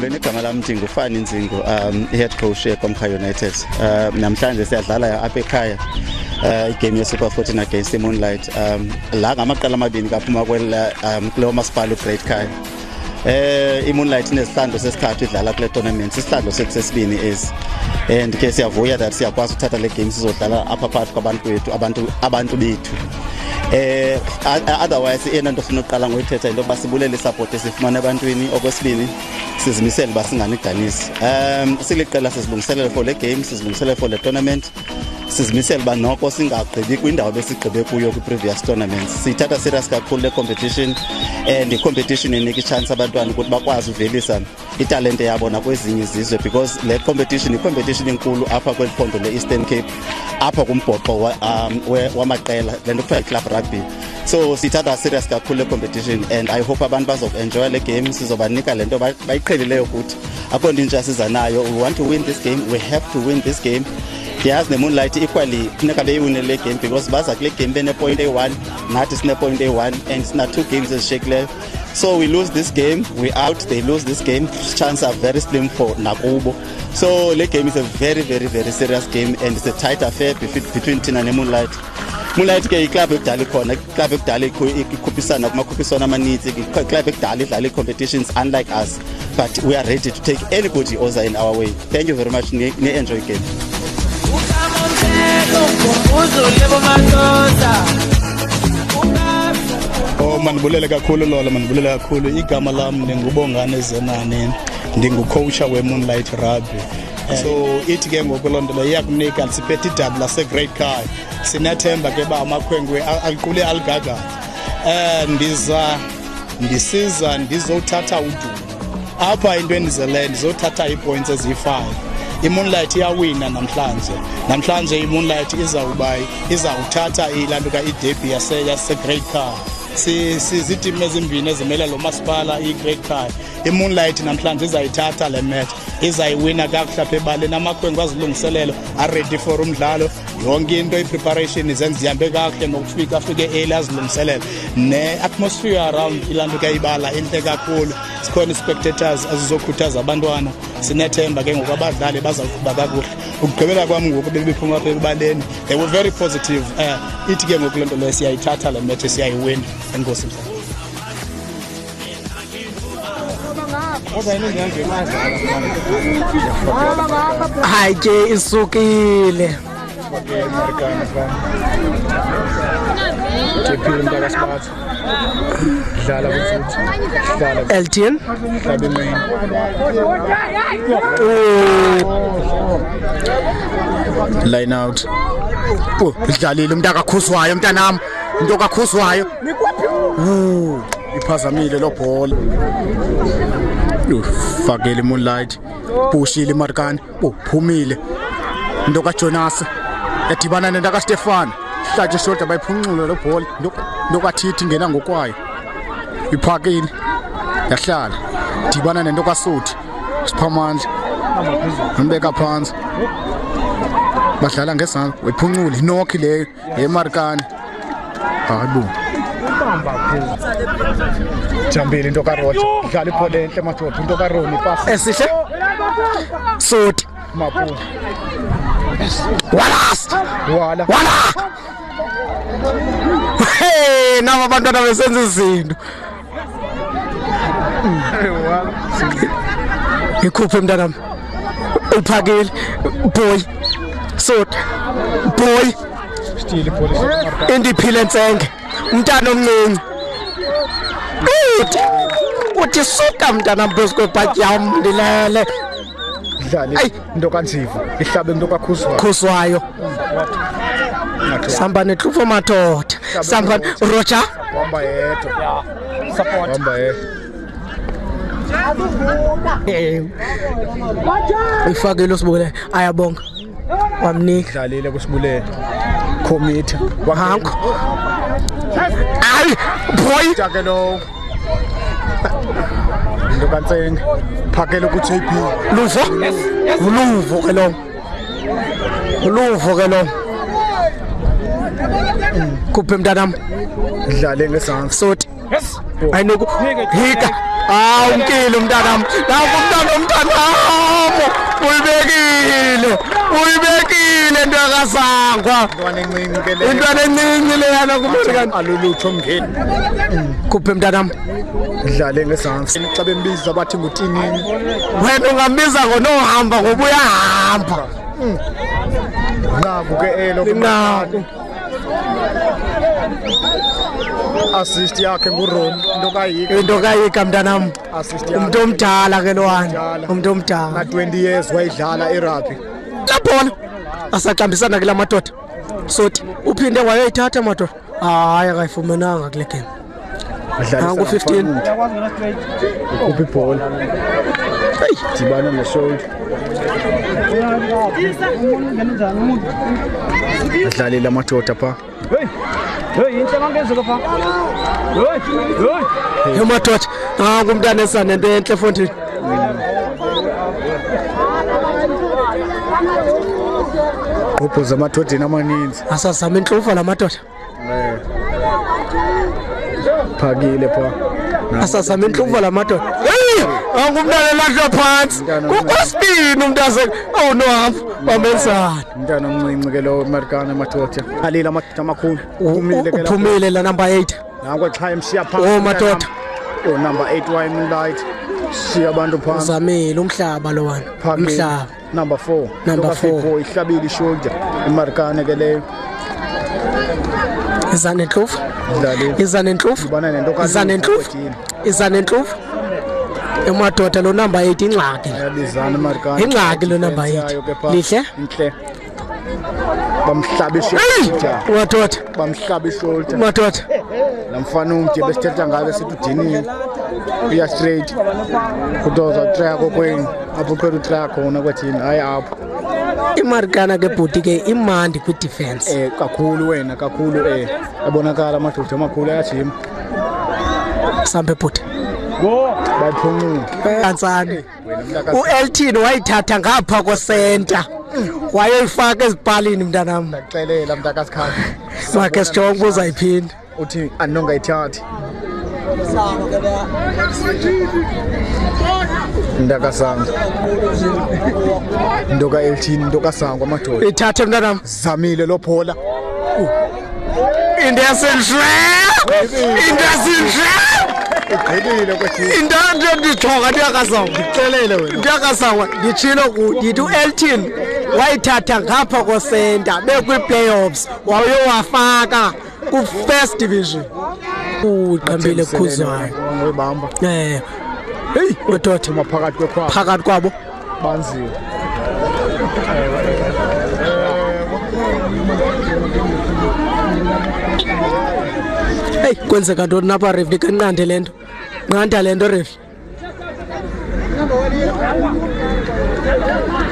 Molweni, igama lami ndingufani Nzingu, head coach eKomkha United. Namhlanje siyadlala apha ekhaya igame yeSuper 14 against iMoonlight. La ngamaqala amabini kaphuma kulo masipala uGreat Khaya. iMoonlight inesihlandlo sesikhathi idlala kule tournament, isihlandlo sesibini ezi. And ke siyavuya that siyakwazi ukuthatha le game sizodlala apha phakathi kwabantu bethu, abantu bethu. Otherwise ena nto ufuna uqala ngoyithetha into basibulele support esifumana ebantwini, okwesibini sizimisele basinganidanisi. Siliqela sizilungiselela for le game, sizilungiselela for le tournament. Sizimisele ba noko singagqibi kwindawo besigqibe kuyo kwi-previous tournaments. Sithatha serious kakhulu le competition, and i-competition inika i-chance abantwana ukuthi bakwazi uvelisa italente yabo nakwezinye izizwe, because le competition i-competition enkulu apha kweli phondo le-Eastern Cape, apha kumbhoxo wamaqela, le nto kuthiwa i-club rugby. So sithatha serious kakhulu le competition, and I hope abantu bazoenjoy le game. Sizobanika le nto bayiqhelileyo ukuthi akho nto intsha siza nayo. We want to win this game, we have to win this game. Yes, the Moonlight equally funeka beyiwine le game, because baza kule game bene-point A1, nathi sine-point A1, and sina 2 games ezishiyekileyo. So we lose this game, we out, they lose this game, chances are very slim for nakubo. So le game is a very, very, very serious game, and it's a tight affair between Tina and Moonlight. Moonlight ke iklub ekudala ikhona, iklub ekudala ikhuphisana kumakhuphiswano amaninzi, iklub ekudala idlala competitions unlike us, but we are ready to take anybody oza in our way. Thank you very much, enjoy game. Manibulele kakhulu Lola, manibulele kakhulu. Igama lami ngingubongane Zenani, ndingucoacha weMoonlight Rugby. So ithi ke ngokulondela iyakunika siphethe idouble laseGreat Khaya. Sinathemba ke ba amakhwenkwe aqule aligaga. Ndisiza ndizothatha udumo. Apha into endizele ndizothatha ipoints ezi5. iMoonlight iyawina namhlanje iMoonlight izawuthatha ilantuka iderby yaseGreat Khaya. Siziteam ezimbini ezimela lo masipala iGreat Khaya. iMoonlight namhlanje izayithatha le match, izayiwina kakuhle apha ebaleni. Amakhwenkwe azilungiselelo are ready for umdlalo, yonke into ipreparation izenza zihambe kakuhle, nokufika afike early azilungiselele. Ne-atmosphere around ilantuka ibala intle kakhulu, sikhona i-spectators azizokhuthaza abantwana. Sinethemba ke ngokubadlali bazawuqhuba kakuhle. Ukugqibela kwami ngoku bebephuma apha ebaleni, they were very positive. Ithi ke ngoku lento le siyayithatha le match, siyayiwina. Enkosi mhlawumbe. Hayi ke isukile. LTN line out. Idlalile umuntu akakhuswayo, mntanami, into akakhuswayo. Iphazamile lo bhola. Fakele iMoonlight, pushile iMarikana, phumile. Into kaJonas edibana nento kaStefan, hlatshe shoulder bayiphunxule lo bhola. Into kaThithi ngena ngokwayo. Iphakile. Yahlala. Dibana nento kaSuthi. Siphamandla. Mbeka phansi. Badlala ngesandla, wephunxule inokhi leyo yeMarikana. Hayibo. Jambile into kaRoger, idlala ibhola enhle madoda, into kaRoni pass. Esihle. Suthi. Mapu. Wala. Hey, naba abantwana besenza izinto. Ikhuphe mntanami. Uphakile. Boy. Suthi. Boy. Stile police. Indiphile Ntsenge. Umntana omncinci. Uthi suka mntana mbosiko bhaki yam ndilele. Dlali into kanziva, ihlabe into kakhuswayo. Samba nehlupho madoda. Samba Roger. Hamba yedwa. Support. Hamba yedwa. Ifake lo Sibulele, ayabonga. Wamnika. Dlalile kuSibulele. Commit. Wahanko. Ay, boy. Jakelo. Into kaNtsenge. Phakela ku JP. Uluvo ke lo. Kuphe mntanami. Idlale ngesandla. Suthi. Yes. Ayinoku hika. Umkile umntanami. Naku umntanami. Uyibekile ndakasangwa. Intwana encinci leyana kumhlekani. Alulutho mngeni. Kuphe mntanami. Idlale ngesandla. Xa bembiza bathi nguTinini. Wena ungambiza ngonohamba ngoba uyahamba. Naku ke elo Naku. Assist yakhe nguRon into kayika mntanami. Assist yakhe. Umuntu omdala ke lowana. Umuntu omdala. Na 20 years wayidlala irugby. Lapho asaqambisana ke lamadoda. Sothi uphinde wayeyithatha madoda. Hayi akayifumenanga kule game. Nangu 15. Kuphi ibhola. Dibana ne-shoulder. Adlalile amadoda pha. Madoda nangu umntana esanento enhle fondini. Ubhuza amadodeni amaninzi. Asazama inhlufa lamadoda. Phakile pha. Asazama inhlufa lamadoda. Nangu umntana elahla phansi. Kukwasibini umntase. Oh no hamba bamenzana. Umntana omncinci ke lo Americana amadoda. Alile amadoda amakhulu. Uphumile la number 8. Nangu xa emshiya phansi. Oh madoda. Oh number 8 waye Moonlight. Siya abantu phansi. Uzamile umhlaba lo wena. Umhlaba. Number 4. Number 4. Ihlabile ishoulder. Americana ke leyo. Izanenhlufu. Dlale. Izanenhlufu. Ubana nento ka. Izanenhlufu. Izanenhlufu. Emadoda lo number 8 ingxaki. Yabizana Americana. Ingxaki lo number 8. Lihle. Inhle. Bamhlaba ishoulder. Madoda. Bamhlaba ishoulder. Madoda. Lamfana umde besithetha ngabe sithi udiniwe. Uya straight. Kudoza track okweni. Apho phela utrack khona kwathini hayi apho. Imarikana ke bhuti ke imandi ku defense. Kakhulu wena kakhulu yabonakala amadoda amakhulu ayajima. Sambe bhuti. Go baphumule. Kansane. U-Elton wayithatha ngapha ko-center. Wayeyifaka ezipalini mntanami. Ndaxelela mntakazikhaya. Makhe sijonge uzayiphinda. Uthi andongayithathi. Ndakasanga. Ndoka Elton ndokasangwa amadoda. Ithathe mntanami. Zamile lo phola. Indasenhle. Igqibile kwathini. Into ndijonga ndiyakazama. Ndixelele wena. Ndiyakazama nditshilo kuthi u-Elton wayithatha ngapha ko-center bekwi-playoffs wayowafaka ku-first division. Uqambile Khuzwayo. Ngoyibamba. Hey madoda Maphakathi kwekhwapha. phakathi kwabo Banziwe. hey kwenzeka ntoni napha ref kanqande lento nqanda lento ref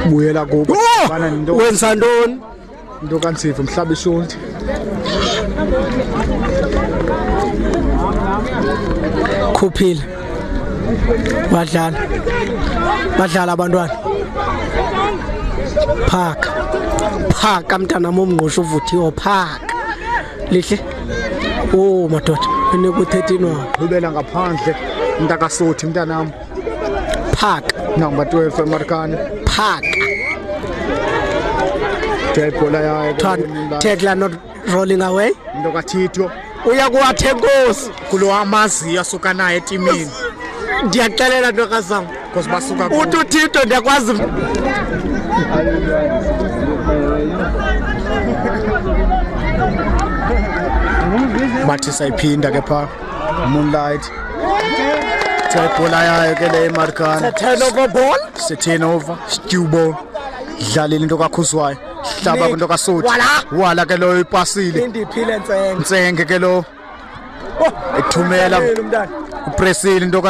Buyela kubo. Bana nto. wenza ntoni Into kansifa mhlaba ishoulder. khuphile badlala abantwana phaka mntana momngqusho uvuthiwe phaka lihle madoda eneku 13 wabo Ubela ngaphandle mntakasothi mntanami. phaka Number 12 Americana. phaka Ibhola yayo. Tekla not rolling away Into kaThito. uya kuwathe Nkosi Kulo amazi asuka naye etimini. ndiyaxelela ntokazam Because basuka uthi uThito ndiyakwazi bathi sayiphinda ke pha Moonlight. Ibhola yayo ke le Americana. turnover ball Se-turnover. Stew ball. Dlalile into kaKhuzwayo. Hlaba into kaSothi. Wala ke lo ipasile. indiphile ntsenge Ntsenge ke lo. Ethumela upressile into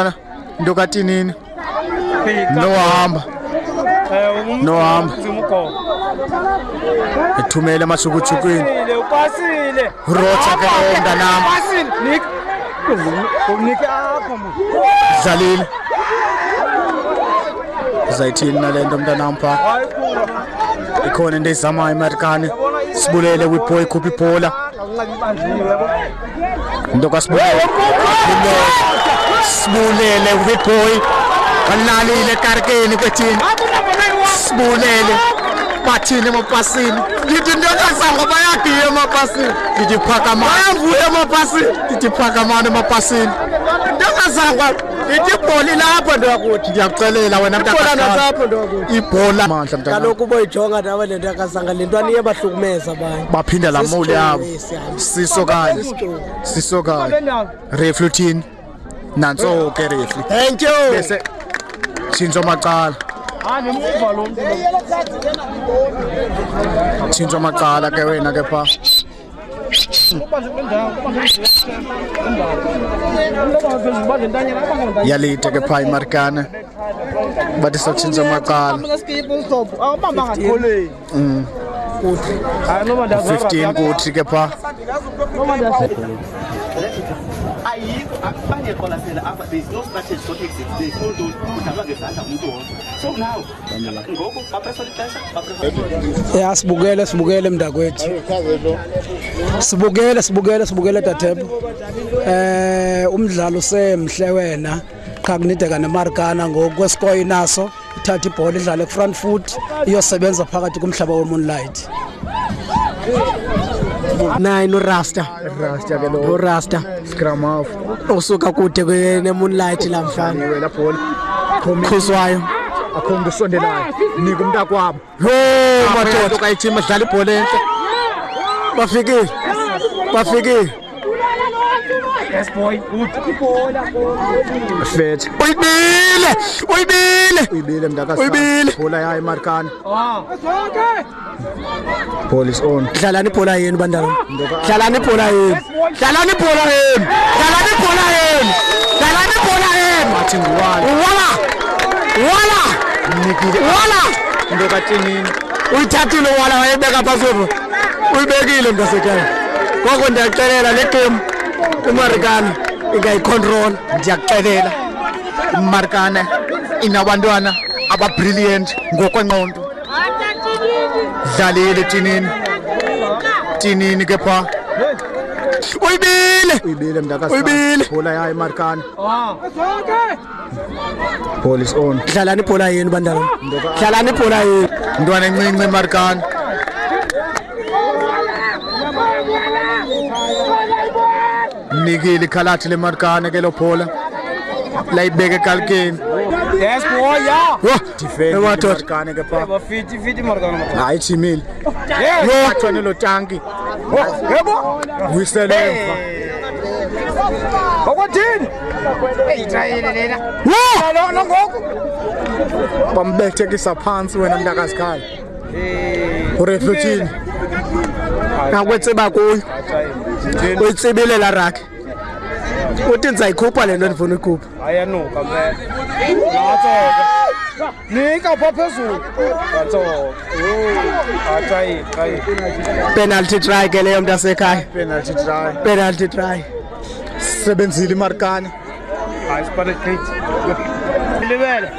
kaTinini. Nohamba. Ethumela amashukuchukweni. upasile Rotha ke lo mntanami. Nick unike apha mama Dlalile. Zayithini nalento mntanami pha. Ikhona into ezamayo Americana. Sibulele kwiboy khuphi ibhola. Ndoka Sibulele big boy kanalile karkeni kwethini Sibulele bathini emapasini ngithi ndokazanga bayadiya emapasini ngithi phaka manje bayavuya emapasini ngithi phaka manje emapasini ndokazanga ngithi ibhola lapha ndokuthi ngiyakucelela wena mntaka lapha ndokuthi ibhola amandla mntaka kaloku boyijonga nawe lento yakazanga lentwana iyabahlukumeza abanye baphinda la mole yabo sisokanye reflu thini nanso ke reflu thank you bese Chinzo Macala Chinzo Macala ke wena ke pha Yalite ke pha imarkana bathi so Chinzo Macala 15 kuthi ke pha ayikho bangeqolasela apha there is no strategy to exit there is no udaba ngezandla umuntu wonke so now ngoku bapresa ixesha sibukele mntakwethu sibukele Tathemba umdlalo semhle wena qha kunideka nemarkana ngokwescore inaso ithatha ibhola idlale front foot iyosebenza phakathi kumhlaba weMoonlight 9 Rasta ke lo Rasta scrum half usuka kude kweMoonlight lamhlanje wena bhola khoswayo akhombe sondelayo nika umntakwabo madoda kayithima dlala ibhola enhle bafikile yes boy good ibhola fet uyibile mntaka ibhola yayi markana ball is on dlalani ibhola yenu bandana dlalani ibhola yenu athi ngwala ndoka thinini uyithathile wala wayebeka phezulu uyibekile mntasekhaya ngoko ndiyaxelela le game imarikana ingayicontrol ndiyakuxelela imarkana inabantwana aba-brilliant ngokwenqondo dlalile tinini ke pha uyibile mntakasi bhola yayi imarkana ball is on dlalani ibhola yenu bandana dlalani ibhola yenu mntwana encinci imarkana nikile khalathi le markana ke lo bhola layibeke kalkeni yes boy yeah defend markana ke pha fit markana hayi chimile athwane lo tanki yebo wiselemva okwathini eyithayile lena lo ngoku bambethekisa phansi wena mntakazi khaya urefutini akwetseba kuyo uyitsibile la rakhe uthi ndizayikhupha le nto ndifuna uyikhupha ayanuka mfela latsoka nika pha phezulu latsoka achayi penalty try ke leyo mntasekhaya penalty try sebenzile imarkana ayisipane great libele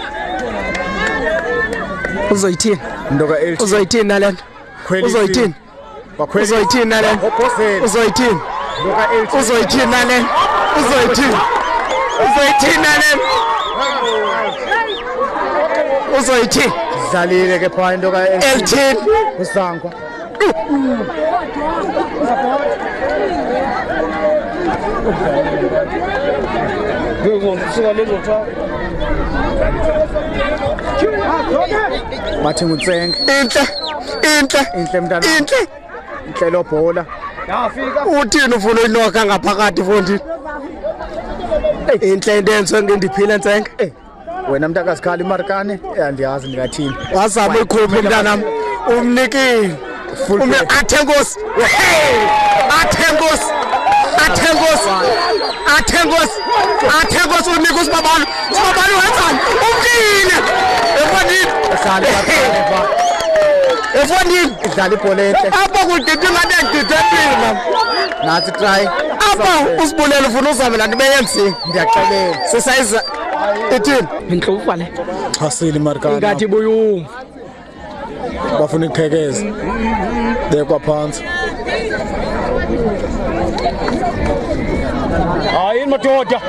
uzoyithini ndoka LT uzoyithini nalento uzoyithini uzoyithini nalento uzoyithini ndoka LT uzoyithini nalento uzoyithini nalento uzoyithini dlalile ke pha ndoka LT usangwa bathi ngutsenga inhle mntana inhle lo bhola yafika uthini ufuna uyinoka ngaphakathi fondini inhle into enziwe ngendiphile ntsenga wena mntakazi khala imarkane andiyazi ndingathini wazama uyikhupha mntanam umnikile ume athengosi athengosi unika usibabalo wenzani umkile efondini idlala ibhola enhle apha kudidi ngadedidepila nathi try apha usibulele ufuna uzame laa nto beyenzini ndiyaxelela sisayiza ithini intlufa le chasile imarkana ingathi buyumva bafuna iqhekeza bekwa phansi Hayi madoda.